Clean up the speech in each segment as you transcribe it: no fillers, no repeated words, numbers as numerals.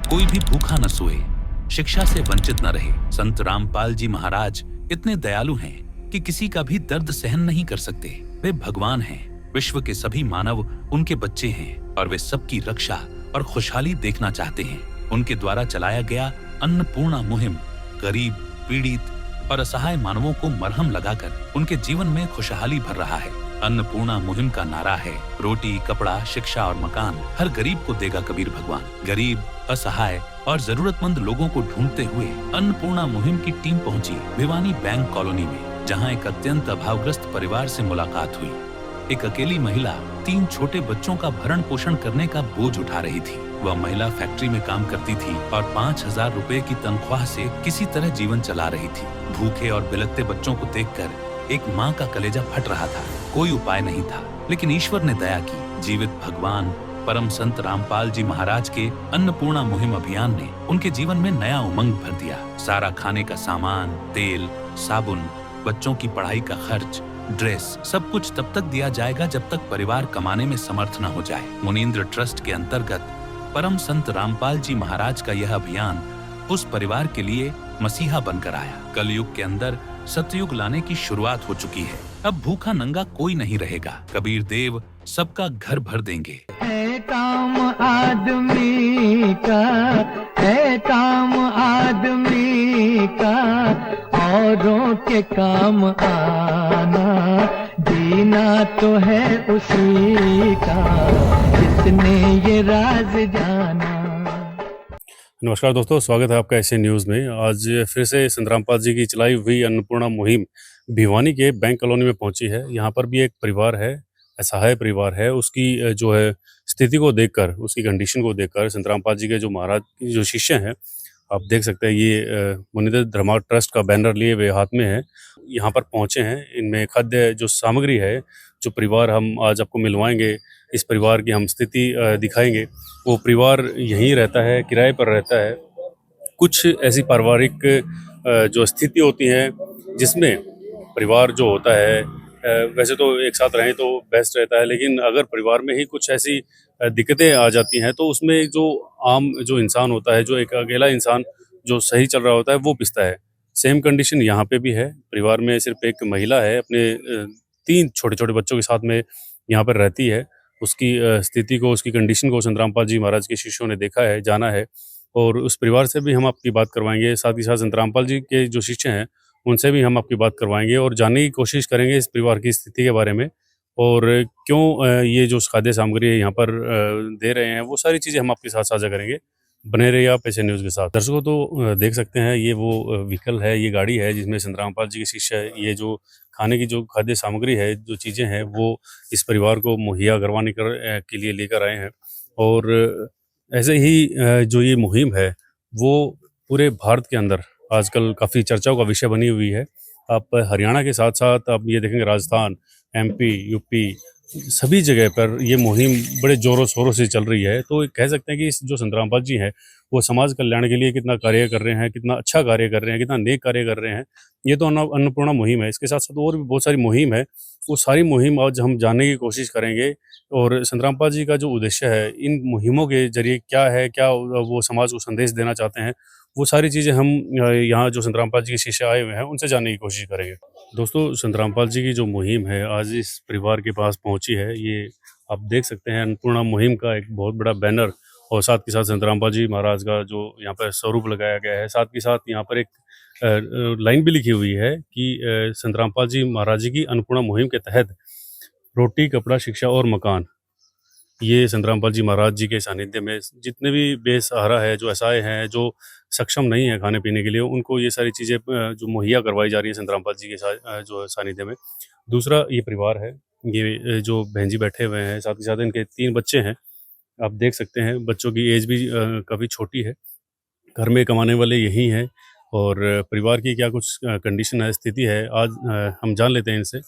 कोई भी भूखा न सोए, शिक्षा से वंचित न रहे। संत रामपाल जी महाराज इतने दयालु हैं कि किसी का भी दर्द सहन नहीं कर सकते। वे भगवान हैं, विश्व के सभी मानव उनके बच्चे हैं और वे सबकी रक्षा और खुशहाली देखना चाहते हैं। उनके द्वारा चलाया गया अन्नपूर्णा मुहिम गरीब, पीड़ित और असहाय मानवों को मरहम लगाकर उनके जीवन में खुशहाली भर रहा है। अन्नपूर्णा मुहिम का नारा है, रोटी, कपड़ा, शिक्षा और मकान हर गरीब को देगा कबीर भगवान। गरीब, असहाय और जरूरतमंद लोगों को ढूंढते हुए अन्नपूर्णा मुहिम की टीम पहुंची भिवानी बैंक कॉलोनी में, जहां एक अत्यंत अभावग्रस्त परिवार से मुलाकात हुई। एक अकेली महिला 3 छोटे बच्चों का भरण पोषण करने का बोझ उठा रही थी। वह महिला फैक्ट्री में काम करती थी और 5,000 रुपए की तनख्वाह से किसी तरह जीवन चला रही थी। भूखे और बिलखते बच्चों को देखकर एक माँ का कलेजा फट रहा था। कोई उपाय नहीं था, लेकिन ईश्वर ने दया की। जीवित भगवान परम संत रामपाल जी महाराज के अन्नपूर्णा मुहिम अभियान ने उनके जीवन में नया उमंग भर दिया। सारा खाने का सामान, तेल, साबुन, बच्चों की पढ़ाई का खर्च, ड्रेस, सब कुछ तब तक दिया जाएगा जब तक परिवार कमाने में समर्थ न हो जाए। मुनीन्द्र ट्रस्ट के अंतर्गत परम संत रामपाल जी महाराज का यह अभियान उस परिवार के लिए मसीहा बनकर आया। कलयुग के अंदर सतयुग लाने की शुरुआत हो चुकी है। अब भूखा नंगा कोई नहीं रहेगा। कबीर देव सबका घर भर देंगे। है काम आदमी का, है काम आदमी का, औरों के काम आना, जीना तो है उसी का, जिसने ये राज जाना। नमस्कार दोस्तों, स्वागत है आपका एशियन न्यूज़ में। आज फिर से संत रामपाल जी की चलाई हुई अन्नपूर्णा मुहिम भिवानी के बैंक कॉलोनी में पहुंची है। यहाँ पर भी एक परिवार है, असहाय परिवार है। उसकी जो है स्थिति को देखकर, उसकी कंडीशन को देखकर संत रामपाल जी के जो महाराज जो शिष्य हैं, आप देख सकते हैं ये मुनीन्द्र धर्मा ट्रस्ट का बैनर लिए हुए हाथ में है, यहाँ पर पहुँचे हैं। इनमें खाद्य जो सामग्री है, जो परिवार हम आज आपको मिलवाएंगे, इस परिवार की हम स्थिति दिखाएंगे। वो परिवार यहीं रहता है, किराए पर रहता है। कुछ ऐसी पारिवारिक जो स्थिति होती हैं जिसमें परिवार जो होता है, वैसे तो एक साथ रहें तो बेस्ट रहता है, लेकिन अगर परिवार में ही कुछ ऐसी दिक्कतें आ जाती हैं तो उसमें जो आम जो इंसान होता है, जो एक अकेला इंसान जो सही चल रहा होता है, वो पिसता है। सेम कंडीशन यहाँ पे भी है। परिवार में सिर्फ एक महिला है, अपने 3 छोटे-छोटे बच्चों के साथ में यहाँ पर रहती है। उसकी स्थिति को, उसकी कंडीशन को संत रामपाल जी महाराज के शिष्यों ने देखा है, जाना है, और उस परिवार से भी हम आपकी बात करवाएंगे। साथ ही साथ संत रामपाल जी के जो शिष्य हैं, उनसे भी हम आपकी बात करवाएंगे और जानने की कोशिश करेंगे इस परिवार की स्थिति के बारे में, और क्यों ये जो खाद्य सामग्री है यहाँ पर दे रहे हैं, वो सारी चीज़ें हम आपके साथ साझा करेंगे। बने रहिए आप एशियन न्यूज़ के साथ। दर्शकों, तो देख सकते हैं ये वो व्हीकल है, ये गाड़ी है जिसमें संत रामपाल जी के शिष्य, ये जो खाने की जो खाद्य सामग्री है, जो चीज़ें हैं, वो इस परिवार को मुहैया करवाने के लिए लेकर आए हैं। और ऐसे ही जो ये मुहिम है, वो पूरे भारत के अंदर आजकल काफ़ी चर्चाओं का विषय बनी हुई है। आप हरियाणा के साथ-साथ आप ये देखेंगे राजस्थान, एमपी, यूपी, सभी जगह पर ये मुहिम बड़े ज़ोरों-शोरों से चल रही है। तो कह सकते हैं कि इस जो संत रामपाल जी हैं, वो समाज कल्याण के लिए कितना कार्य कर रहे हैं, कितना अच्छा कार्य कर रहे हैं, कितना नेक कार्य कर रहे हैं। ये तो अन्नपूर्णा मुहिम है। इसके साथ-साथ और भी बहुत सारी मुहिम है। वो सारी मुहिम आज हम जानने की कोशिश करेंगे, और संत रामपाल जी का जो उद्देश्य है, इन मुहिमों के ज़रिए क्या है, क्या वो समाज को संदेश देना चाहते हैं, वो सारी चीज़ें हम यहाँ जो संत रामपाल जी के शिष्य आए हुए हैं, उनसे जानने की कोशिश करेंगे। दोस्तों, संत रामपाल जी की जो मुहिम है, आज इस परिवार के पास पहुँची है। ये आप देख सकते हैं अन्नपूर्णा मुहिम का एक बहुत बड़ा बैनर, और साथ के साथ संत रामपाल जी महाराज का जो यहाँ पर स्वरूप लगाया गया है। साथ के साथ यहाँ पर एक लाइन भी लिखी हुई है कि संत रामपाल जी महाराज जी की अन्नपूर्णा मुहिम के तहत रोटी, कपड़ा, शिक्षा और मकान, ये संत रामपाल जी महाराज जी के सानिध्य में जितने भी बेसहारा है, जो असहाय हैं, जो सक्षम नहीं है खाने पीने के लिए, उनको ये सारी चीज़ें जो मुहैया करवाई जा रही है संत रामपाल जी के जो सानिध्य में। दूसरा ये परिवार है, ये जो बहन जी बैठे हुए हैं, साथ ही साथ इनके 3 बच्चे हैं। आप देख सकते हैं बच्चों की एज भी काफ़ी छोटी है। घर में कमाने वाले यही हैं, और परिवार की क्या कुछ कंडीशन है, स्थिति है, आज हम जान लेते हैं इनसे।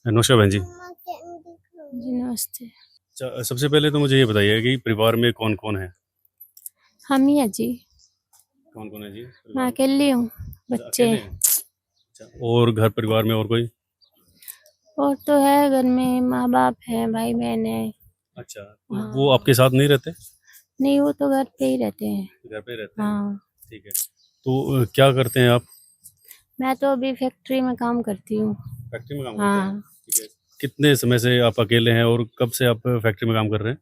नमस्कार बहन जी। जी नमस्ते। अच्छा, सबसे पहले तो मुझे ये बताइए कि परिवार में कौन-कौन है? हम ही है जी। कौन-कौन है जी? मैं अकेली हूँ, बच्चे अकेले हैं? अच्छा, और घर परिवार में और कोई? और तो है घर में, माँ बाप है, भाई बहन है। अच्छा, हाँ। वो आपके साथ नहीं रहते? नहीं, वो तो घर पे ही रहते हैं। घर पे रहते हैं? हाँ, ठीक है। तो क्या करते हैं आप? मैं तो अभी फैक्ट्री में काम करती हूँ। फैक्ट्री में काम करते हैं? हाँ, ठीक है। कितने समय से आप अकेले हैं और कब से आप फैक्ट्री में काम कर रहे हैं?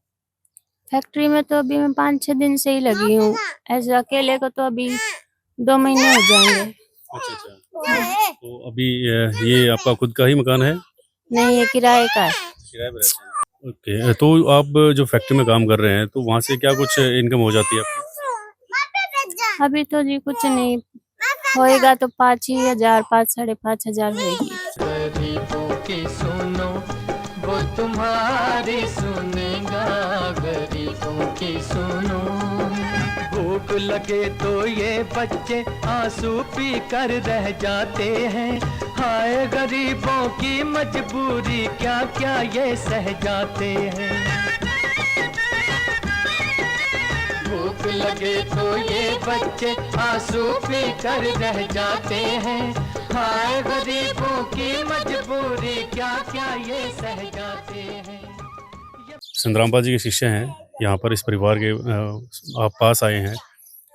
फैक्ट्री में तो अभी मैं 5-6 दिन से ही लगी हूँ। ऐसे अकेले को तो अभी 2 महीने हो जाएंगे। अच्छा अच्छा। तो अभी ये आपका खुद का ही मकान है? नहीं, ये किराए का है। किराए पे रहते हैं? ओके। तो आप जो फैक्ट्री में काम कर रहे हैं तो वहाँ से क्या कुछ इनकम हो जाती है आपकी? अभी तो जी कुछ नहीं होएगा, तो 5,000 5,500 होएगी। गरीबों की सुनो वो तुम्हारी सुनेगा, गरीबों की सुनो। भूख लगे तो ये बच्चे आंसू पी कर रह जाते हैं, हाय गरीबों की मजबूरी क्या क्या ये सह जाते हैं। भूख लगे तो ये बच्चे आंसू पी कर रह जाते हैं, हाय गरीबों की मजबूरी क्या क्या ये सह जाते हैं। संत रामपाल जी के शिष्य हैं, यहाँ पर इस परिवार के आप पास आए हैं,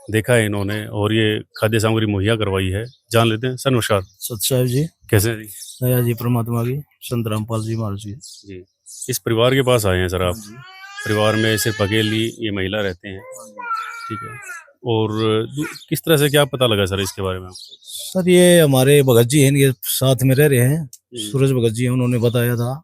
देखा है इन्होंने और ये खाद्य सामग्री मुहैया करवाई है। जान लेते हैं। सर नमस्कार। सत साहिब जी, कैसे हैं जी? दया जी परमात्मा की, संत रामपाल जी महाराज जी। जी। इस परिवार के पास आए हैं सर आप। परिवार में सिर्फ अकेली ये महिला रहते हैं, ठीक है। और किस तरह से क्या पता लगा सर इसके बारे में आपको? सर ये हमारे भगत जी हैं, इनके साथ में रह रहे हैं, सूरज भगत जी हैं, उन्होंने बताया था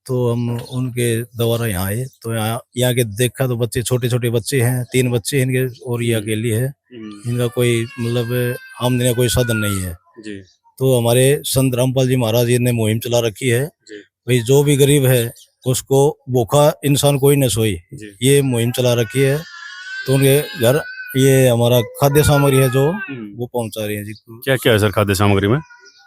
तो हम उनके द्वारा यहाँ आए। तो यहाँ के देखा तो बच्चे छोटे छोटे बच्चे हैं, 3 बच्चे इनके और ये अकेली है। इनका कोई मतलब आमदनी का कोई साधन नहीं है जी। तो हमारे संत रामपाल जी महाराज जी ने मुहिम चला रखी है जी। भाई जो भी गरीब है उसको भूखा इंसान कोई न सोए, ये मुहिम चला रखी है। तो उनके घर ये हमारा खाद्य सामग्री है जो वो पहुंचा रही है जी। क्या क्या है सर खाद्य सामग्री में?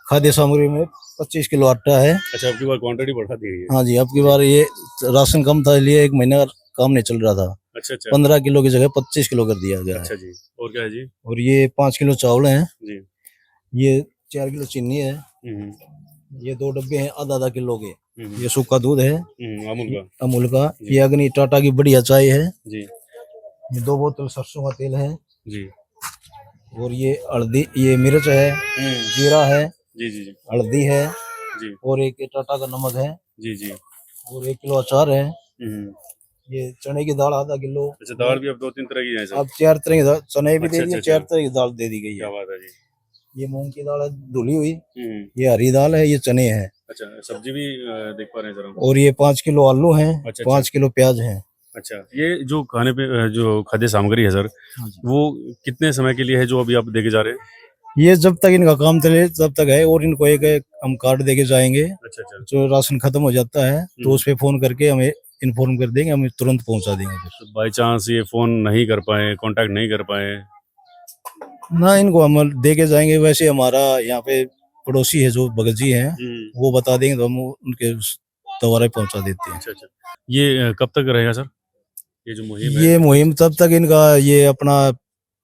खाद्य सामग्री में 25 किलो आटा है। अच्छा, अब की बार क्वांटिटी बढ़ा दी है? हाँ जी, अब की बार ये राशन कम था इसलिए 1 महीने का काम नहीं चल रहा था। अच्छा अच्छा। 15 किलो की जगह 25 किलो कर दिया गया अच्छा है। जी। और क्या है जी? और ये 5 किलो चावल है जी। ये 4 किलो चीनी है, ये 2 डब्बे हैं आधा किलो के, ये सूखा दूध है अमूल का, ये अग्नि टाटा की बढ़िया चाय है जी। ये 2 बोतल सरसों का तेल है जी। और ये हल्दी, ये मिर्च है, जीरा है जी जी जी। हल्दी है जी। और एक टाटा का नमक है जी जी। और 1 किलो अचार है। ये चने की दाल आधा किलो। अच्छा, दाल भी अब 2-3 तरह की है सर? अब 4 तरह की दाल, चने भी दे अच्छा, दिए, अच्छा, 4 तरह की दाल दे दी गई क्या है। बात है जी। ये मूंग की दाल है धुली हुई, ये हरी दाल है, ये चने हैं। अच्छा, सब्जी भी देख पा रहे हैं सर हम। और ये 5 किलो आलू हैं, अच्छा, 5 किलो प्याज हैं। अच्छा, ये जो खाने पे जो खाद्य सामग्री है सर, वो कितने समय के लिए है जो अभी आप देके जा रहे हैं? ये जब तक इनका काम चले तब तक है और इनको एक हम कार्ड देके जाएंगे। अच्छा अच्छा। जो राशन खत्म हो जाता है तो उस पे फोन करके हमें इन्फॉर्म कर देंगे, हम तुरंत पहुंचा देंगे। फिर बाई चांस ये फोन नहीं कर पाए, कांटेक्ट नहीं कर पाए ना, इनको हम दे के जाएंगे। वैसे हमारा यहाँ पे पड़ोसी है जो भगत जी हैं, वो बता देंगे तो हम उनके द्वारा पहुंचा देते हैं। अच्छा अच्छा। ये कब तक रहेगा सर ये जो मुहिम है? ये मुहिम तब तक इनका ये अपना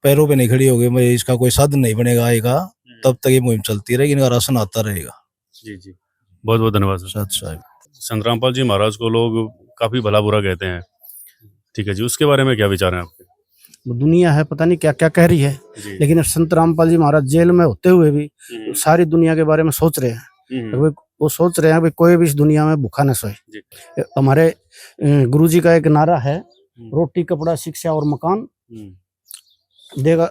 पैरों पे नहीं खड़ी होगी, मैं इसका कोई साधन नहीं बनेगा आएगा, तब तक ये मुहिम चलती रहेगी, इनका राशन आता रहेगा। जी जी, बहुत बहुत धन्यवाद सर। साहब, संत रामपाल जी महाराज को लोग काफी भला बुरा कहते हैं, ठीक है जी, उसके बारे में क्या विचार है आपके? दुनिया है पता नहीं क्या क्या कह रही है, लेकिन संत रामपाल जी महाराज जेल में होते हुए भी सारी दुनिया के बारे में सोच रहे हैं। वो सोच रहे हैं कि कोई भी इस दुनिया में भूखा न सोए। हमारे गुरुजी का एक नारा है, रोटी कपड़ा शिक्षा और मकान देगा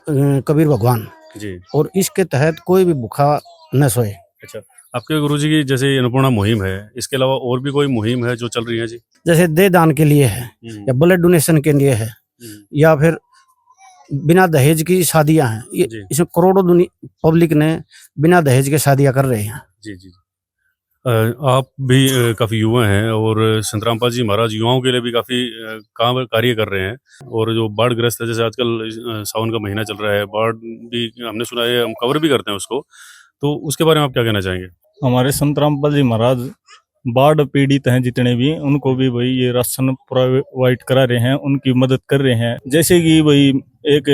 कबीर भगवान जी। और इसके तहत कोई भी भूखा न सोए। अच्छा, आपके गुरुजी की जैसे अन्नपूर्णा मुहिम है, इसके अलावा और भी कोई मुहिम है जो चल रही है जी? जैसे दे दान के लिए है या ब्लड डोनेशन के लिए है या फिर बिना दहेज की शादियां हैं, इसमें करोड़ों पब्लिक ने बिना दहेज के शादियां कर रहे हैं। जी जी। आप भी काफ़ी युवा हैं और संत रामपाल जी महाराज युवाओं के लिए भी काफ़ी काम कार्य कर रहे हैं। और जो बाढ़ग्रस्त है, जैसे आजकल सावन का महीना चल रहा है, बाढ़ भी हमने सुना है, हम कवर भी करते हैं उसको, तो उसके बारे में आप क्या कहना चाहेंगे? हमारे संत रामपाल जी महाराज बाढ़ पीड़ित हैं जितने भी, उनको भी भाई ये राशन प्रोवाइड करा रहे हैं, उनकी मदद कर रहे हैं। जैसे कि भाई एक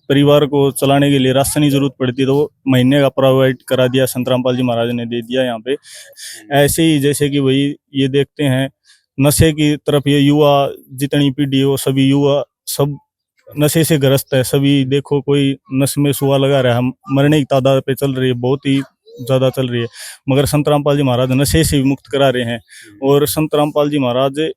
परिवार को चलाने के लिए राशन की जरूरत पड़ती है तो वो महीने का प्रोवाइड करा दिया, संत रामपाल जी महाराज ने दे दिया यहाँ पे। ऐसे ही जैसे कि भाई ये देखते हैं नशे की तरफ ये युवा जितनी पीढ़ी हो, सभी युवा सब नशे से ग्रस्त है। सभी देखो, कोई नशे में सुआ लगा रहा है, हम मरने की तादाद पे चल रही है, बहुत ही ज्यादा चल रही है। मगर संत रामपाल जी महाराज नशे से भी मुक्त करा रहे हैं। और संत रामपाल जी महाराज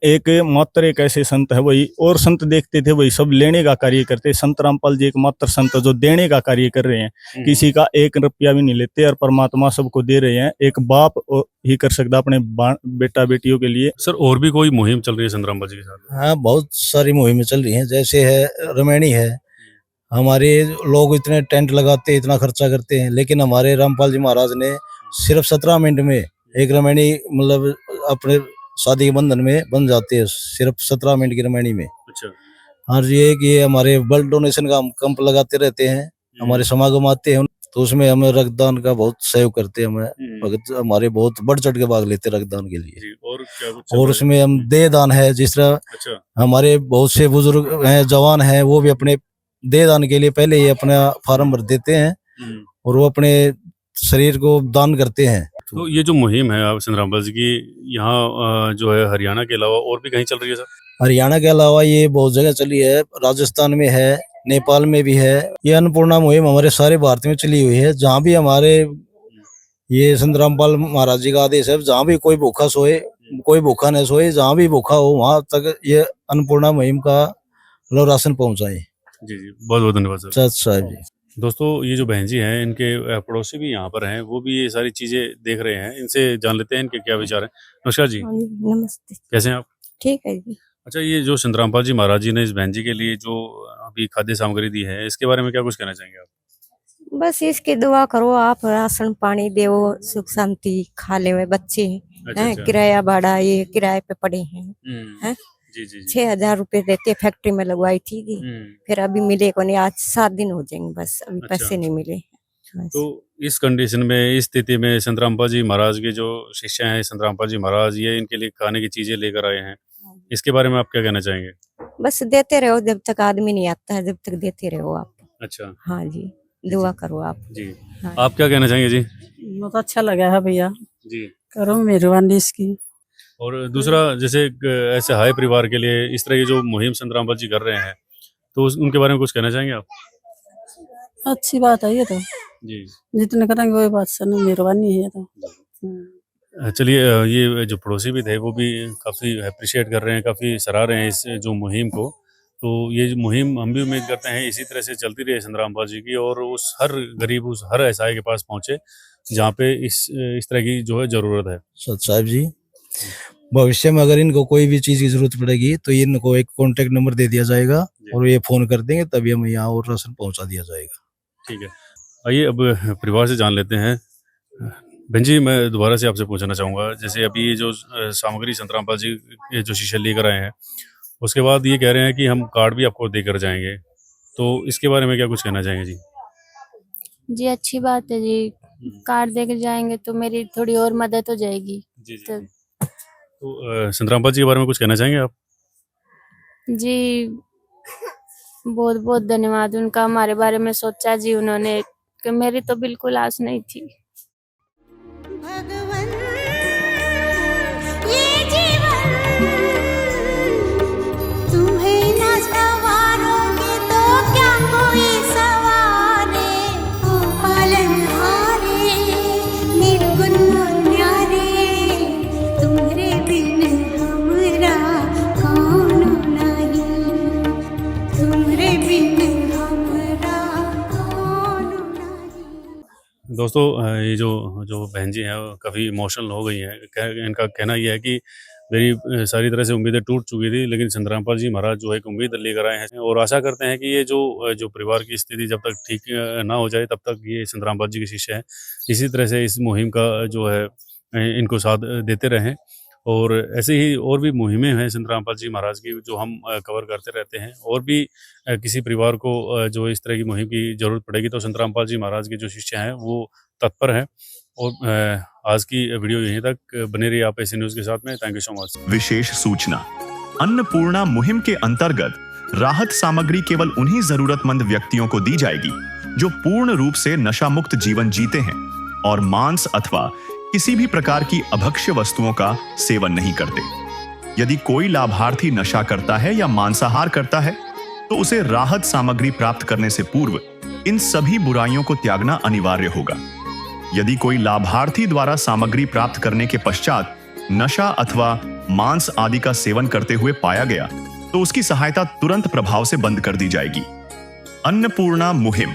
एक मात्र एक ऐसे संत है, वही और संत देखते थे वही सब लेने का कार्य करते। संत रामपाल जी एक मात्र संत जो देने का कार्य कर रहे हैं, किसी का 1 रुपया भी नहीं लेते और परमात्मा सबको दे रहे हैं। एक बाप ही कर सकता अपने बेटा बेटियों के लिए। सर और भी कोई मुहिम चल रही है संत रामपाल जी के साथ? हाँ, बहुत सारी मुहिमें चल रही हैं। जैसे है रमैनी है, हमारे लोग इतने टेंट लगाते हैं, इतना खर्चा करते हैं, लेकिन हमारे रामपाल जी महाराज ने सिर्फ 17 मिनट में एक रमैनी मतलब अपने शादी के बंधन में बन जाते हैं, सिर्फ 17 मिनट की रमैनी में। अच्छा। और ये कि ये हमारे ब्लड डोनेशन का हम कैंप लगाते रहते हैं, हमारे समागम आते हैं तो उसमें हम रक्तदान का बहुत सहयोग करते हैं। हमें भगत हमारे बहुत बढ़ चढ़ के भाग लेते हैं रक्तदान के लिए। और क्या कुछ और उसमें हम देह दान है, जिस तरह अच्छा हमारे बहुत से बुजुर्ग हैं, जवान हैं, वो भी अपने देह दान के लिए पहले ही अपना फार्म भर देते हैं और वो अपने शरीर को दान करते हैं। तो ये जो मुहिम है आप संत रामपाल जी की, यहाँ जो है हरियाणा के अलावा और भी कहीं चल रही है सर? हरियाणा के अलावा ये बहुत जगह चली है, राजस्थान में है, नेपाल में भी है। ये अन्नपूर्णा मुहिम हमारे सारे भारत में चली हुई है। जहाँ भी हमारे ये संत रामपाल महाराज जी का आदेश है, जहाँ भी कोई भूखा सोए, कोई भूखा न सोए, जहाँ भी भूखा हो वहां तक ये अन्नपूर्णा मुहिम का लोग राशन पहुंचाए। जी जी, बहुत बहुत धन्यवाद सर। सच साहब जी। दोस्तों ये जो बहन जी हैं, इनके पड़ोसी भी यहाँ पर हैं, वो भी ये सारी चीजें देख रहे हैं। इनसे जान लेते हैं इनके क्या विचार हैं। नमस्कार जी। नमस्ते। कैसे हैं आप? ठीक है जी। अच्छा, ये जो संत रामपाल जी महाराज जी ने इस बहन जी के लिए जो अभी खाद्य सामग्री दी है, इसके बारे में क्या कुछ कहना चाहेंगे आप? बस इसकी दुआ करो आप, राशन पानी दे, सुख शांति खा ले। बच्चे हैं, किराया भाड़ा ये किराए पे पड़े हैं। हैं? जी जी जी। 6,000 रुपए देते, फैक्ट्री में लगवाई थी जी। फिर अभी मिले को नहीं, आज 7 दिन हो जाएंगे बस, अभी पैसे नहीं मिले। तो इस कंडीशन में, इस स्थिति में संत रामपाल जी महाराज के जो शिष्य हैं, संत रामपाल जी महाराज, ये इनके लिए खाने की चीजें लेकर आए हैं, इसके बारे में आप क्या कहना चाहेंगे? बस देते रहो जब तक आदमी नहीं आता है, जब तक देते रहो आप। अच्छा। हाँ जी, दुआ करो आप जी। हाँ। आप क्या कहना चाहेंगे जी? बहुत अच्छा लगा है भैया जी। करो मेहरबानी इसकी। और दूसरा, जैसे ऐसे हाई परिवार के लिए इस तरह की जो मुहिम संत रामपाल जी कर रहे हैं, तो उनके बारे में कुछ कहना चाहेंगे आप? अच्छी बात है ये तो जी। जितने करेंगे वही बात सर, मेहरबानी है ये तो। चलिए, ये जो पड़ोसी भी थे वो भी काफ़ी अप्रिशिएट कर रहे हैं, काफ़ी सराह रहे हैं इस जो मुहिम को। तो ये जो मुहिम हम भी उम्मीद करते हैं इसी तरह से चलती रहे संत रामपाल जी की, और उस हर गरीब, उस हर असहाय के पास पहुँचे जहाँ पे इस तरह की जो है ज़रूरत है। सच साहब जी, भविष्य में अगर इनको कोई भी चीज की जरूरत पड़ेगी तो इनको एक कॉन्टेक्ट नंबर दे दिया जाएगा और ये फोन कर देंगे, तभी हमें यहाँ और राशन पहुँचा दिया जाएगा। ठीक है, आइए अब परिवार से जान लेते हैं। बहन जी, मैं दोबारा से आपसे पूछना चाहूँगा, जैसे अभी ये जो सामग्री संत रामपाल जी के जो शिष्य लेकर आए हैं, उसके बाद ये कह रहे हैं कि हम कार्ड भी आपको देकर जाएंगे, तो इसके बारे में क्या कुछ कहना चाहेंगे जी? जी अच्छी बात है जी, कार्ड देकर जाएंगे तो मेरी थोड़ी और मदद हो जाएगी। जी जी। तो संत रामपाल जी के बारे में कुछ कहना चाहेंगे आप? जी बहुत बहुत धन्यवाद उनका, हमारे बारे में सोचा जी उन्होंने, कि मेरी तो बिल्कुल आस नहीं थी। भगवन ये जीवन तुम्हें न सवारोगे तो क्या कोई सवारे, ओ पालनहारे निर्गुण न्यारे, तुम्हारे बिन हमरा कौन नहीं, तुम्हारे बिन हमरा कौन नहीं। दोस्तों, ये जो बहन जी हैं वो काफ़ी इमोशनल हो गई हैं। इनका कहना यह है कि मेरी सारी तरह से उम्मीदें टूट चुकी थी, लेकिन संत रामपाल जी महाराज जो एक उम्मीद लेकर आए हैं, और आशा करते हैं कि ये जो परिवार की स्थिति जब तक ठीक ना हो जाए तब तक ये संत रामपाल जी के शिष्य हैं इसी तरह से इस मुहिम का जो है इनको साथ देते रहें। और ऐसे ही और भी मुहिमें हैं संत रामपाल जी महाराज की जो हम कवर करते रहते हैं, और भी किसी परिवार को जो इस तरह की मुहिम की ज़रूरत पड़ेगी तो संत रामपाल जी महाराज के जो शिष्य हैं वो तत्पर हैं। और आज की वीडियो यहीं तक, बने रहिए आप ऐसे न्यूज़ के साथ में। Thank you so much. विशेष सूचना, अन्नपूर्णा मुहिम के अंतर्गत राहत सामग्री केवल उन्हीं जरूरतमंद व्यक्तियों को दी जाएगी जो पूर्ण रूप से नशा मुक्त जीवन जीते हैं और मांस अथवा किसी भी प्रकार की अभक्ष्य वस्तुओं का सेवन नहीं करते। यदि कोई लाभार्थी नशा करता है या मांसाहार करता है तो उसे राहत सामग्री प्राप्त करने से पूर्व इन सभी बुराइयों को त्यागना अनिवार्य होगा। यदि कोई लाभार्थी द्वारा सामग्री प्राप्त करने के पश्चात नशा अथवा मांस आदि का सेवन करते हुए पाया गया तो उसकी सहायता तुरंत प्रभाव से बंद कर दी जाएगी। अन्नपूर्णा मुहिम।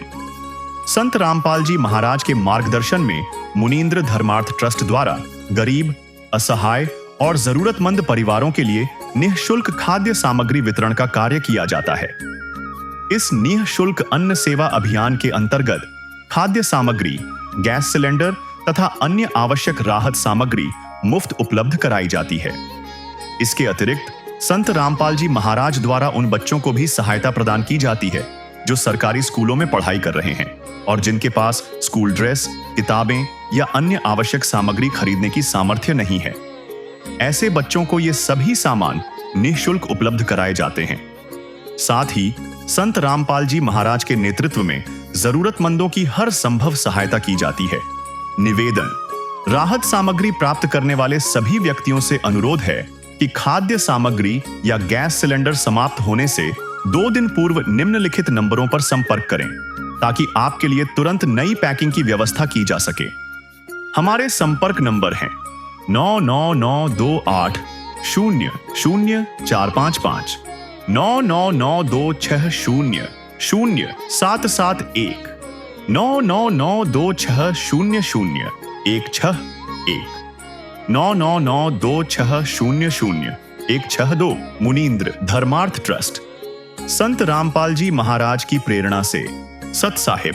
संत रामपाल जी महाराज के मार्गदर्शन में मुनींद्र धर्मार्थ ट्रस्ट द्वारा गरीब, असहाय और जरूरतमंद परिवारों के लिए निःशुल्क खाद्य सामग्री वितरण का कार्य किया जाता है। इस निःशुल्क अन्न सेवा अभियान के अंतर्गत खाद्य सामग्री, गैस सिलेंडर तथा अन्य आवश्यक राहत सामग्री मुफ्त उपलब्ध कराई जाती है। इसके अतिरिक्त संत रामपाल जी महाराज द्वारा उन बच्चों को भी सहायता प्रदान की जाती है जो सरकारी स्कूलों में पढ़ाई कर रहे हैं और जिनके पास स्कूल ड्रेस, किताबें या अन्य आवश्यक सामग्री खरीदने की सामर्थ्य नहीं है। ऐसे बच्चों को ये सभी सामान निःशुल्क उपलब्ध कराए जाते हैं। साथ ही संत रामपाल जी महाराज के नेतृत्व में जरूरतमंदों की हर संभव सहायता की जाती है। निवेदन। राहत सामग्री प्राप्त करने वाले सभी व्यक्तियों से अनुरोध है कि खाद्य सामग्री या गैस सिलेंडर समाप्त होने से 2 दिन पूर्व निम्नलिखित नंबरों पर संपर्क करें ताकि आपके लिए तुरंत नई पैकिंग की व्यवस्था की जा सके। हमारे संपर्क नंबर हैं 9992800455, 9992600771, 9992600161, 9992600162। मुनींद्र धर्मार्थ ट्रस्ट। संत रामपाल जी महाराज की प्रेरणा से सत साहिब।